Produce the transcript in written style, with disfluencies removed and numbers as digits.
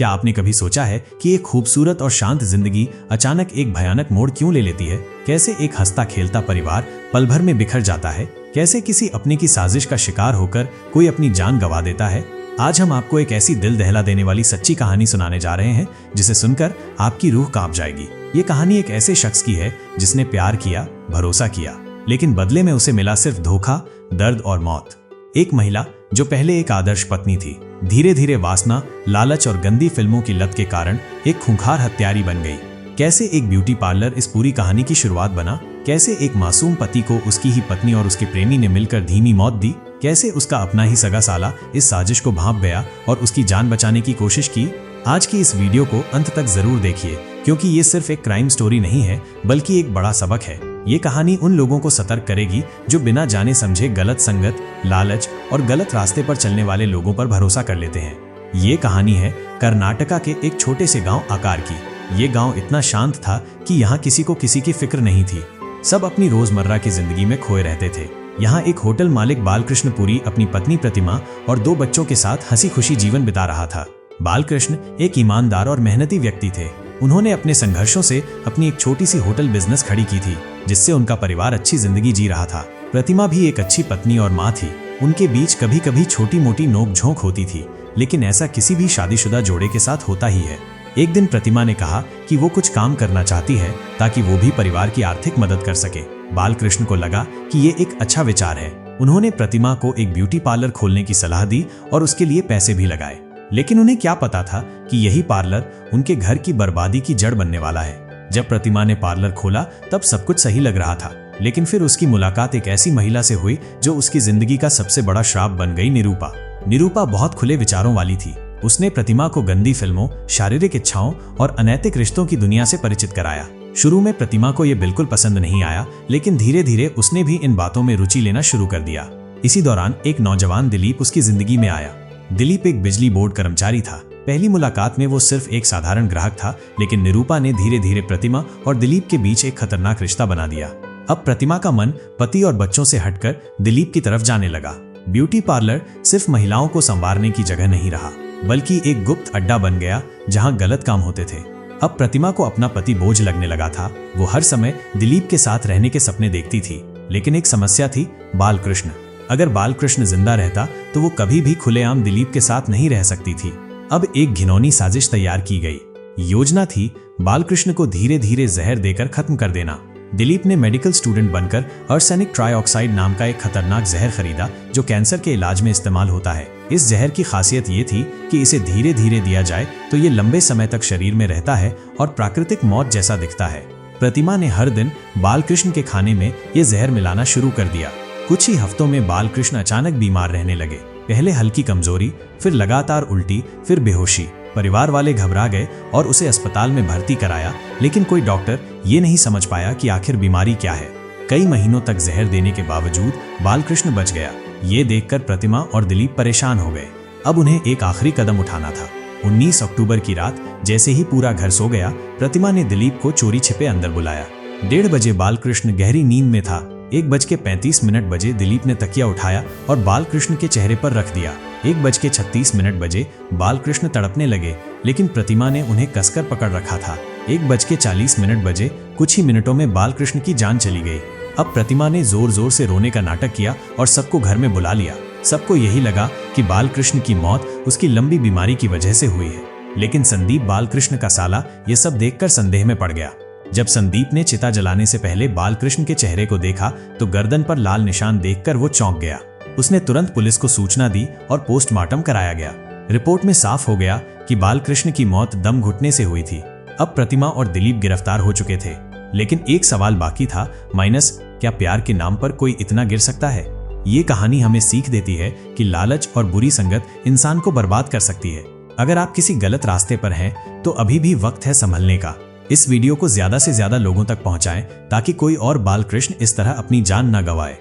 क्या आपने कभी सोचा है कि एक खूबसूरत और शांत जिंदगी अचानक एक भयानक मोड़ क्यों ले लेती है? कैसे एक हंसता खेलता परिवार पल भर में बिखर जाता है? कैसे किसी अपने की साजिश का शिकार होकर कोई अपनी जान गंवा देता है? आज हम आपको एक ऐसी दिल दहला देने वाली सच्ची कहानी सुनाने जा रहे हैं जिसे सुनकर आपकी रूह कांप जाएगी। ये कहानी एक ऐसे शख्स की है जिसने प्यार किया, भरोसा किया, लेकिन बदले में उसे मिला सिर्फ धोखा, दर्द और मौत। एक महिला जो पहले एक आदर्श पत्नी थी, धीरे धीरे वासना, लालच और गंदी फिल्मों की लत के कारण एक खूंखार हत्यारी बन गई। कैसे एक ब्यूटी पार्लर इस पूरी कहानी की शुरुआत बना, कैसे एक मासूम पति को उसकी ही पत्नी और उसके प्रेमी ने मिलकर धीमी मौत दी, कैसे उसका अपना ही सगा साला इस साजिश को भांप गया और उसकी जान बचाने की कोशिश की। आज की इस वीडियो को अंत तक जरूर देखिए, क्योंकि ये सिर्फ एक क्राइम स्टोरी नहीं है बल्कि एक बड़ा सबक है। ये कहानी उन लोगों को सतर्क करेगी जो बिना जाने समझे गलत संगत, लालच और गलत रास्ते पर चलने वाले लोगों पर भरोसा कर लेते हैं। ये कहानी है कर्नाटका के एक छोटे से गांव आकार की। ये गांव इतना शांत था कि यहाँ किसी को किसी की फिक्र नहीं थी। सब अपनी रोजमर्रा की जिंदगी में खोए रहते थे। यहाँ एक होटल मालिक बालकृष्ण पुरी अपनी पत्नी प्रतिमा और 2 बच्चों के साथ हंसी खुशी जीवन बिता रहा था। बालकृष्ण एक ईमानदार और मेहनती व्यक्ति थे। उन्होंने अपने संघर्षों से अपनी एक छोटी सी होटल बिजनेस खड़ी की थी, जिससे उनका परिवार अच्छी जिंदगी जी रहा था। प्रतिमा भी एक अच्छी पत्नी और माँ थी। उनके बीच कभी कभी छोटी मोटी नोक-झोंक होती थी, लेकिन ऐसा किसी भी शादीशुदा जोड़े के साथ होता ही है। एक दिन प्रतिमा ने कहा कि वो कुछ काम करना चाहती है ताकि वो भी परिवार की आर्थिक मदद कर सके। बालकृष्ण को लगा कि ये एक अच्छा विचार है। उन्होंने प्रतिमा को एक ब्यूटी पार्लर खोलने की सलाह दी और उसके लिए पैसे भी लगाए। लेकिन उन्हें क्या पता था कि यही पार्लर उनके घर की बर्बादी की जड़ बनने वाला है। जब प्रतिमा ने पार्लर खोला तब सब कुछ सही लग रहा था, लेकिन फिर उसकी मुलाकात एक ऐसी महिला से हुई जो उसकी जिंदगी का सबसे बड़ा श्राप बन गई, निरूपा। निरूपा बहुत खुले विचारों वाली थी। उसने प्रतिमा को गंदी फिल्मों, शारीरिक इच्छाओं और अनैतिक रिश्तों की दुनिया से परिचित कराया। शुरू में प्रतिमा को यह बिल्कुल पसंद नहीं आया, लेकिन धीरे धीरे उसने भी इन बातों में रुचि लेना शुरू कर दिया। इसी दौरान एक नौजवान दिलीप उसकी जिंदगी में आया। दिलीप एक बिजली बोर्ड कर्मचारी था। पहली मुलाकात में वो सिर्फ एक साधारण ग्राहक था, लेकिन निरूपा ने धीरे धीरे प्रतिमा और दिलीप के बीच एक खतरनाक रिश्ता बना दिया। अब प्रतिमा का मन पति और बच्चों से हटकर दिलीप की तरफ जाने लगा। ब्यूटी पार्लर सिर्फ महिलाओं को संवारने की जगह नहीं रहा, बल्कि एक गुप्त अड्डा बन गया जहां गलत काम होते थे। अब प्रतिमा को अपना पति बोझ लगने लगा था। वो हर समय दिलीप के साथ रहने के सपने देखती थी, लेकिन एक समस्या थी, बालकृष्ण। अगर बालकृष्ण जिंदा रहता तो वो कभी भी खुलेआम दिलीप के साथ नहीं रह सकती थी। अब एक घिनौनी साजिश तैयार की गई। योजना थी बालकृष्ण को धीरे धीरे जहर देकर खत्म कर देना। दिलीप ने मेडिकल स्टूडेंट बनकर आर्सेनिक ट्राइऑक्साइड नाम का एक खतरनाक जहर खरीदा जो कैंसर के इलाज में इस्तेमाल होता है। इस जहर की खासियत ये थी कि इसे धीरे धीरे दिया जाए तो ये लंबे समय तक शरीर में रहता है और प्राकृतिक मौत जैसा दिखता है। प्रतिमा ने हर दिन बालकृष्ण के खाने में ये जहर मिलाना शुरू कर दिया। कुछ ही हफ्तों में बालकृष्ण अचानक बीमार रहने लगे। पहले हल्की कमजोरी, फिर लगातार उल्टी, फिर बेहोशी। परिवार वाले घबरा गए और उसे अस्पताल में भर्ती कराया, लेकिन कोई डॉक्टर ये नहीं समझ पाया कि आखिर बीमारी क्या है। कई महीनों तक जहर देने के बावजूद बालकृष्ण बच गया। ये देखकर प्रतिमा और दिलीप परेशान हो गए। अब उन्हें एक आखिरी कदम उठाना था। 19 अक्टूबर की रात जैसे ही पूरा घर सो गया, प्रतिमा ने दिलीप को चोरी छिपे अंदर बुलाया। 1:30 बजे बालकृष्ण गहरी नींद में था। 1:35 बजे दिलीप ने तकिया उठाया और बालकृष्ण के चेहरे पर रख दिया। 1:36 बजे बालकृष्ण तड़पने लगे, लेकिन प्रतिमा ने उन्हें कसकर पकड़ रखा था। 1:40 बजे कुछ ही मिनटों में बालकृष्ण की जान चली गई। अब प्रतिमा ने जोर जोर से रोने का नाटक किया और सबको घर में बुला लिया। सबको यही लगा कि बालकृष्ण की मौत उसकी लंबी बीमारी की वजह से हुई है, लेकिन संदीप, बालकृष्ण का साला, ये सब देखकर संदेह में पड़ गया। जब संदीप ने चिता जलाने से पहले बालकृष्ण के चेहरे को देखा तो गर्दन पर लाल निशान देखकर वो चौंक गया। उसने तुरंत पुलिस को सूचना दी और पोस्टमार्टम कराया गया। रिपोर्ट में साफ हो गया कि बालकृष्ण की मौत दम घुटने से हुई थी। अब प्रतिमा और दिलीप गिरफ्तार हो चुके थे, लेकिन एक सवाल बाकी था, माइनस, क्या प्यार के नाम पर कोई इतना गिर सकता है? ये कहानी हमें सीख देती है कि लालच और बुरी संगत इंसान को बर्बाद कर सकती है। अगर आप किसी गलत रास्ते पर हैं तो अभी भी वक्त है संभलने का। इस वीडियो को ज्यादा से ज्यादा लोगों तक पहुंचाएं ताकि कोई और बालकृष्ण इस तरह अपनी जान न गंवाए।